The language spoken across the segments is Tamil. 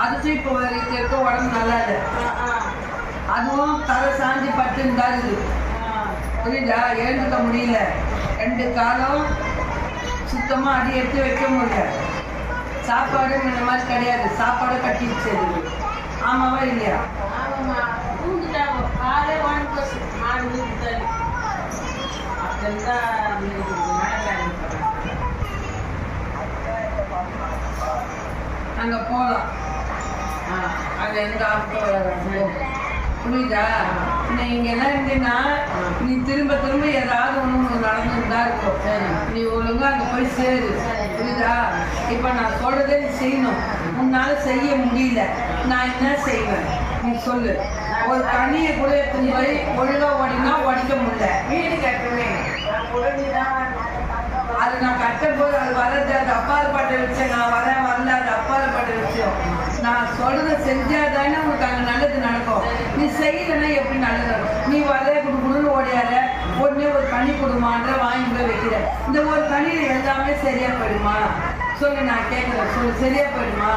அதுக்கும் இப்போ இருக்க உடம்பு நல்லா இல்லை. அதுவும் தலை சாஞ்சி பட்டுன்னு தான் இருக்குது. புரியுதா? எழுந்துக்க முடியல. 2 காலம் சுத்தமாக அடி எடுத்து வைக்க முடியல. சாப்பாடு இந்த மாதிரி கிடையாது. சாப்பாடு கட்டிடுச்சு. ஆமாவா இல்லையா? அங்கே போகலாம். அங்கே எந்த ஆப்டும் புரியுதா? நீங்க என்ன இருந்தீங்கன்னா நீ திரும்ப திரும்ப ஏதாவது ஒன்று நடந்துருந்தா இருக்கும். நீ ஒழுங்கா அங்கே போய் சேரு. புரியுதா? இப்போ நான் சொல்றதே நீ செய்யணும். உன்னால செய்ய முடியல, நான் என்ன செய்வேன் நீ சொல்லு. ஒரு கனியை கூட எடுத்துன்னு போய் ஒழுங்கா ஓடினா உடைக்க முடியல. வீடு கட்டுவேன். அது நான் கட்டும் போது அது வர்றது அது அப்பாற்பட்ட விஷயம். நான் வரல, அது அப்பாற்பட்ட விஷயம். நான் சொல்றத செஞ்சாதானே உனக்கு அங்கே நல்லது நடக்கும். நீ செய்யலைன்னா எப்படி நல்லது நடக்கும்? நீ வர குடுன்னு ஓடியாத, உடனே ஒரு கனி கொடுமான்ற வாங்கி போய் வைக்கிற. இந்த ஒரு கனியில் எல்லாமே சரியா போயிடுமா சொல்லு? நான் கேட்குறேன், சொல்லு. சரியா போயிடுமா?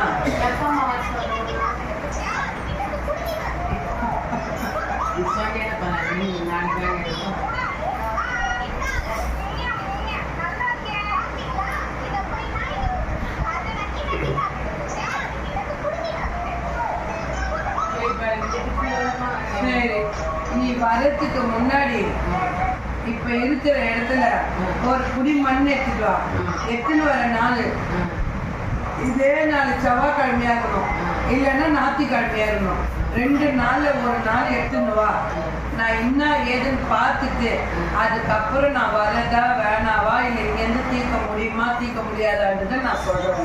சரி, நீ வரத்துக்கு முன்னாடி இப்ப இருக்கிற இடத்துல ஒரு குடி மண் எடுத்துட்டு வா. எத்தனை வர நாள் இதே நாள் செவ்வாய்க்கிழமையா இருக்கணும், இல்லைன்னா ஞாயிற்றுக்கிழமையா இருக்கணும். 2 நாள்ல ஒரு நாள் எடுத்துன்னு வா. நான் என்ன ஏதுன்னு பார்த்துட்டு அதுக்கப்புறம் நான் வரதா வேணாவா, இல்லை இங்கேருந்து தீர்க்க முடியுமா தீர்க்க முடியாதான்றதை நான் சொல்றேன்.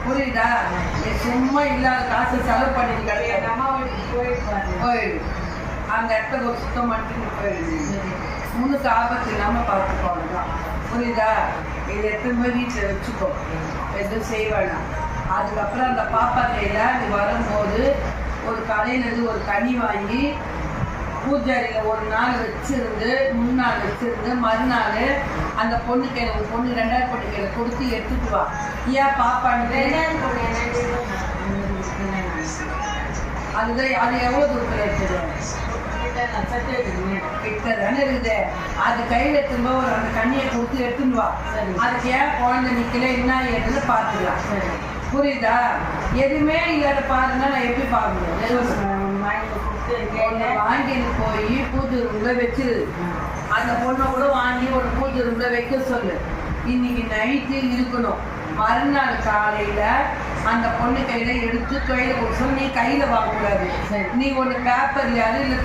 புரியுதா? நீ சும்மா இல்லாத காசு செலவு பண்ணிட்டு கிடையாது. போயிடு. அந்த இடத்துல ஒரு சுத்தம் பண்ணிட்டு போயிடுது. முன்னுக்கு ஆபத்து இல்லாமல் பார்த்துக்கோங்க. புரியுதா? இது எடுத்துன்னு போய் வீட்டில் வச்சுக்கோ, எதுவும் செய்ய வேணாம். அதுக்கப்புறம் அந்த பாப்பா கையில் நீ வரும்போது ஒரு கடையிலேருந்து ஒரு கனி வாங்கி பூஜாரியில் ஒரு நாள் வச்சிருந்து, 3 நாள் வச்சிருந்து, மறுநாள் அந்த பொண்ணு கையில், ஒரு பொண்ணு 2ஆவது பொண்ணு கையில் கொடுத்து எடுத்துட்டு வா. ஏன் பாப்பான்னு அதுதான். அது எவ்வளோ தூரத்தில் இருக்குது? கிட்ட தானே இருக்குது. அது கையில் எடுத்துன்னு ஒரு அந்த கண்ணியை கொடுத்து எடுத்துன்னு வா. அதுக்கு ஏன் குழந்தை நிற்கல என்ன ஏதுன்னு பார்த்துக்கலாம். புரியுதா? எதுவுமே இல்லாத பாருன்னா நான் எப்படி பார்க்கணும்? வாங்கிட்டு போய் பூஜை ரூம்ல வச்சிரு. அந்த பொண்ணை கூட வாங்கி ஒரு பூஜை ரூம்ல வைக்க சொல்லு. இன்னைக்கு நைட்டு இருக்கணும். மறுநாள் காலையில அந்த பொண்ணு கையில எடுத்து கையில கொடுத்து. நீ கையில வாங்கக்கூடாது. நீ ஒன்று பேப்பர்லையாவது இல்லை